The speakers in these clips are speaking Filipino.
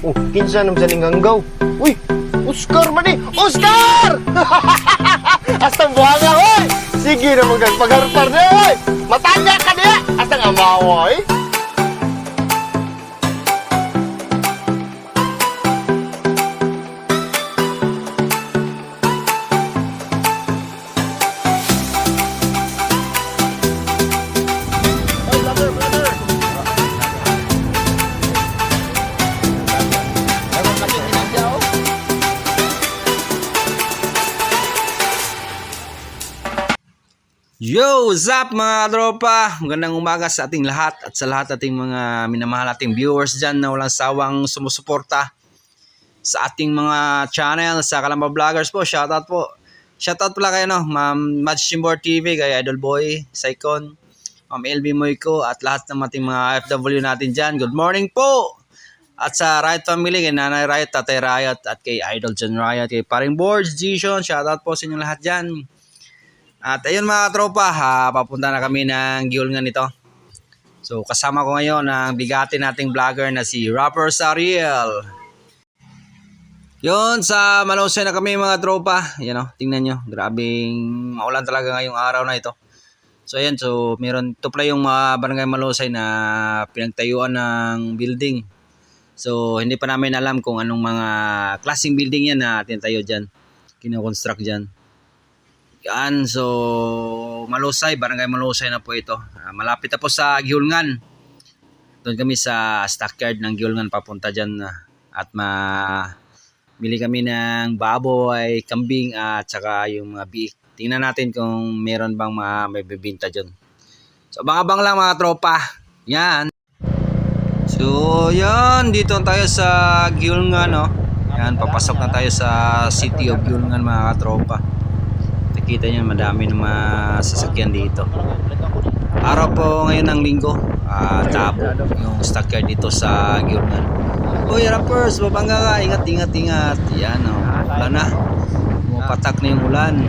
Oh, kinsa naman sa ninganggaw. Uy, Oscar man eh! Oscar! Astang buhanga, oy! Sige na mga pagharpar na, oy! Matanda ka niya! Astang amawa, oy! Yo, what's up mga tropa? Magandang umaga sa ating lahat at sa lahat ating mga minamahal ating viewers dyan na walang sawang sumusuporta sa ating mga channel sa Kalamba Vloggers po. Shoutout po. Shoutout pala kayo no, Ma'am Match Chimbor TV, kay Idol Boy, Saicon, Ma'am LB Moyko at lahat ng ating mga FW natin dyan. Good morning po! At sa Riot Family, kay Nanay Riot, Tatay Riot at kay Idol John Riot, kay Paring Boards, Gishon, shoutout po sa inyong lahat dyan. At ayun mga tropa, papunta na kami ng Giyulngan nito. So kasama ko ngayon ang bigati nating vlogger na si Rapper Sariel. Yun, sa Malusay na kami mga tropa. Yan o, tingnan nyo, grabing maulan talaga ngayong araw na ito. So ayan, so meron, ito pala yung mga barangay Malusay na pinagtayuan ng building. So hindi pa namin alam kung anong mga klaseng building yan na tinatayo dyan, kinoconstruct dyan. Yan, so Malusay, barangay Malusay na po ito. Malapit na po sa Giyulngan. Doon kami sa stockyard ng Giyulngan papunta dyan. At bili kami ng baboy, kambing at saka yung mga biik. Tingnan natin kung meron bang mga may bibinta dyan. So abang-abang lang mga tropa. Yan. So yan, dito tayo sa Giyulngan, no? Yan, papasok na tayo sa city of Giyulngan mga tropa. Kita nyo, madami ng mga sasakyan dito. Araw po ngayon ng linggo, tabo yung stockyard dito sa Giyulngan. Uy, rappers, babangga ka, ingat, ingat, ingat. Yan o, ulan na. Pumapatak na yung ulan.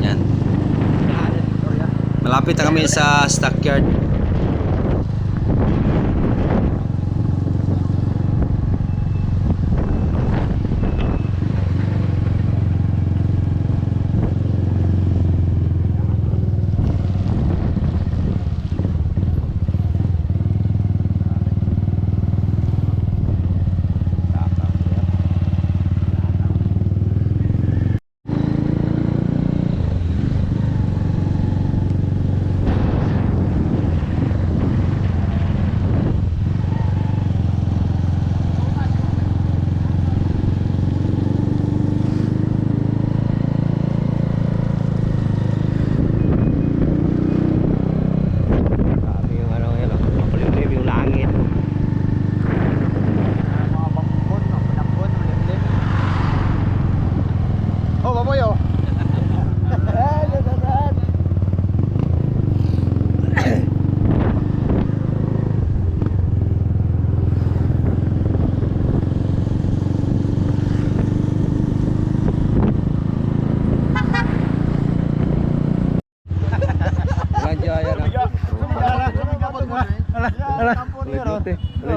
Yan. Malapit na kami sa stockyard.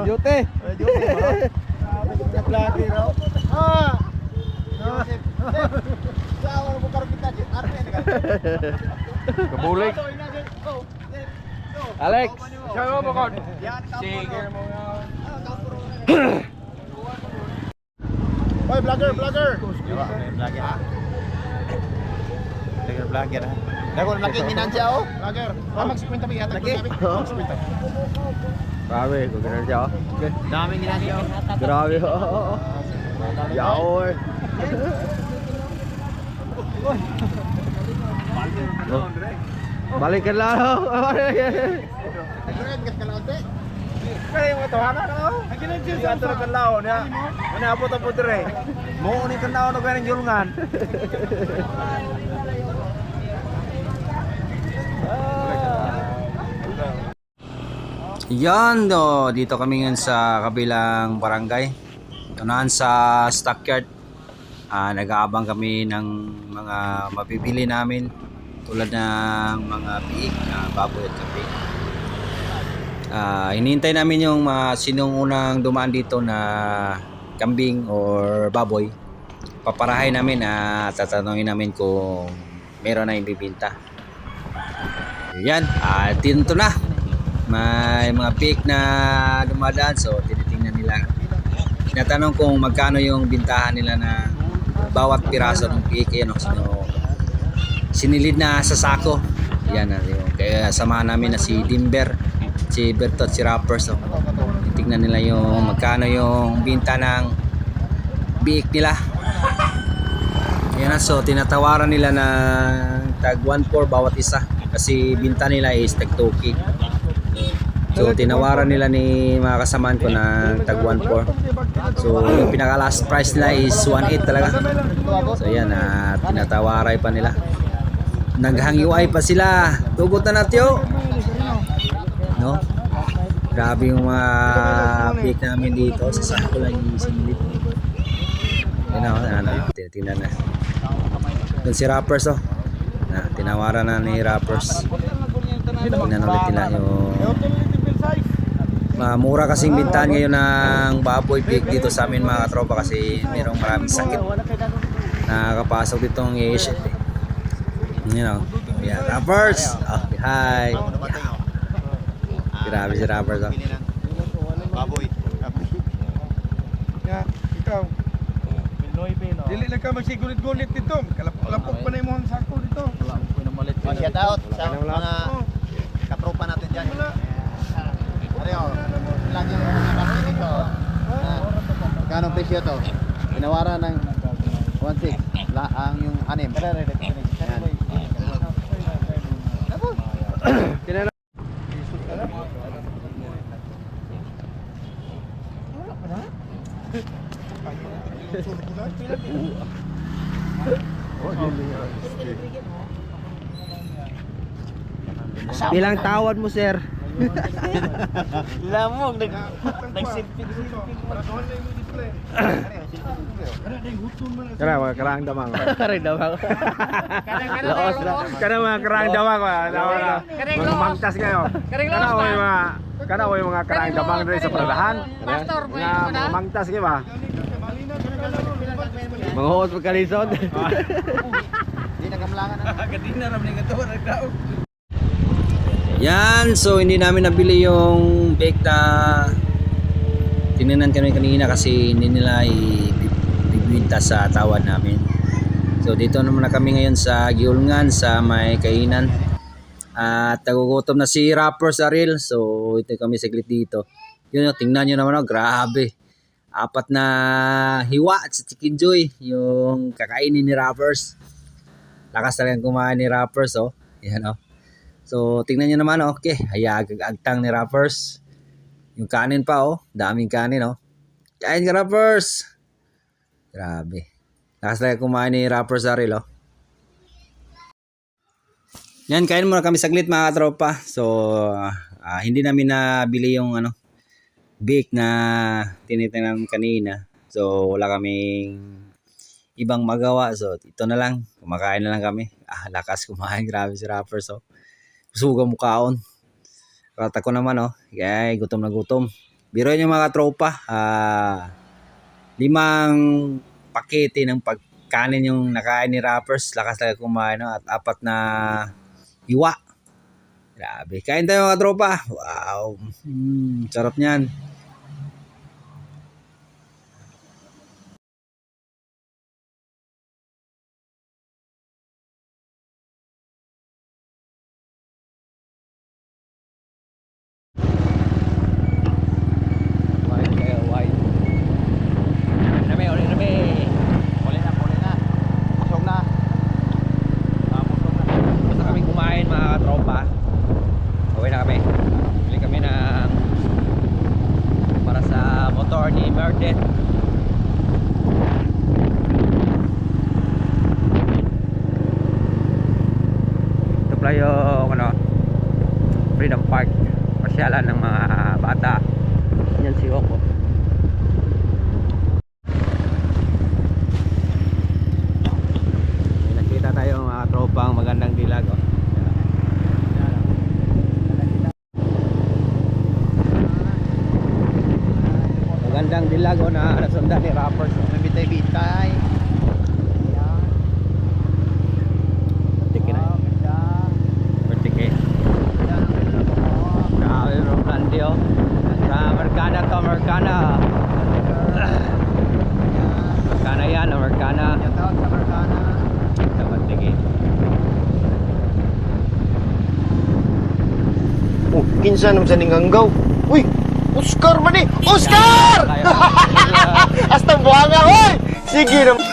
Jote. Kebulik. Alex. Siapa pokok? Sige mo nga. Oy, vlogger, vlogger! Vlogger ha. Dagol laki ginansya oh. Vlogger. Mag-kwenta mi hatag ko sabi. Mag-kwenta. Grabe, kung ganun siya. Okay. Daming ginansya oh. Grabe, oo. Yaw eh. Balikan lang. Nagren gas kalaote. Kaya mo tawanan no? Ginansya sa ato kan laon ya. Ano abot ang putre? Mo ni kan laon og ganang Giyulngan. Yan do, dito kami ngayon sa kabilang barangay. Tunahan sa stockyard. Nag-aabang kami ng mga mabibili namin tulad ng mga biik, baboy at kambing. Hinihintay namin yung mga sinong unang dumaan dito na kambing or baboy. Paparahay namin at tatanungin namin kung meron na ibibinta. Yan, dito na. May mga pig na dumadaan, so tinitingnan nila. Tinatanong kung magkano yung bintahan nila na bawat piraso ng pig. Yan, sinilid na sa sako. Yan, kaya samahan namin na si Dimber, si Berto at si Rappers. So, titignan nila yung magkano yung binta ng biik nila. Yan, so tinatawaran nila ng tag 1.4 bawat isa kasi binta nila is tag 2K. So tinawaran nila ni mga kasamaan ko ng tag 1.4. So yung pinaka last price nila is 1.8 talaga. So yan, tinatawaray pa nila. Naghangiway pa sila. Tugot na natyo. No? Grabe yung mga pick namin dito. Sa sako lang yung sinilip. Tingnan na. Doon si Rappers, oh. Tinawaran na ni Rappers. Tingnan ulit nila yung mura kasing bintahan ngayon ng baboy pig dito sa amin mga katropa kasi mayroong maraming sakit nakakapasok dito ng i-ship eh. Yeah, Rappers! Oh, hi! Yeah. Grabe si Rappers, oh. Baboy. Ya, ikaw. Dili lang ka magsigulit-gulit dito. Kalapok pa na yung mga sako dito. Shout out sa mga katropa natin dyan. Ariyo, lang yung mga dito. Kano presyo to? Pinawaran ng 1.6. Ang yung 6. Bilang tawad mo, sir? Lamog, nagsimpit. Kara mga karang damang. Karang damang. Laos na. Kara mga karang damang. Mga mangtas kayo. Kana may mga karang damang rin sa pradahan. Mga mangtas kayo ba? Mga host pagkalisod. Hindi nagamlangan na. Kadina ram ni gato nagdaog. Yan, so hindi namin nabili yung bake na tinanan kami kanina kasi hindi nila ibibinta sa tawad namin. So dito naman na kami ngayon sa Giulngan sa may kainan. At nagugutom na si Rappers Aril. So ito kami saglit dito. Yun, tingnan nyo naman, grabe. 4 na hiwa at sa Chicken Joy yung kakainin ni Rappers. Lakas talagang kumain ni Rappers, oh. Yan, oh. So, tingnan nyo naman, okay. Hayag-agtang ni Rappers. Yung kanin pa, oh. Daming kanin, oh. Kain ka, Rappers! Grabe. Lakas talagang kumain ni Rappers Aril, oh. Yan, kain muna kami saglit, mga katropa. So, hindi namin nabili yung, bake na tinitingnan kanina. So, wala kaming ibang magawa. So, ito na lang. Kumakain na lang kami. Lakas kumain. Grabe si Rappers, oh. Sugang mukhaon. Rata ko naman, oh. Kaya gutom na gutom. Biro nyo mga tropa. 5 pakete ng pagkanin yung nakain ni Rappers. Lakas talaga kumain, no? At 4 na hiwa. Grabe. Kain tayo mga tropa. Wow. Sarap niyan. Yung Freedom Park, pasyalan ng mga bata. Yan si Oko. Nakita tayo mga tropang magandang dilag, oh. Magandang dilago na nasundan ni Rappers. Bitay-bitay. Tiki na. Bertiki. Grabe bro, Randy oh. Sa Amerikana to, Amerikana. Amerikana yan, Amerikana. Tawag sa Marcana. Sa Bertiki. Oh, kinsa naman sa ninganggaw. Uy, Oscar man eh! Oscar! Hasta buhanga, oy! Sige naman.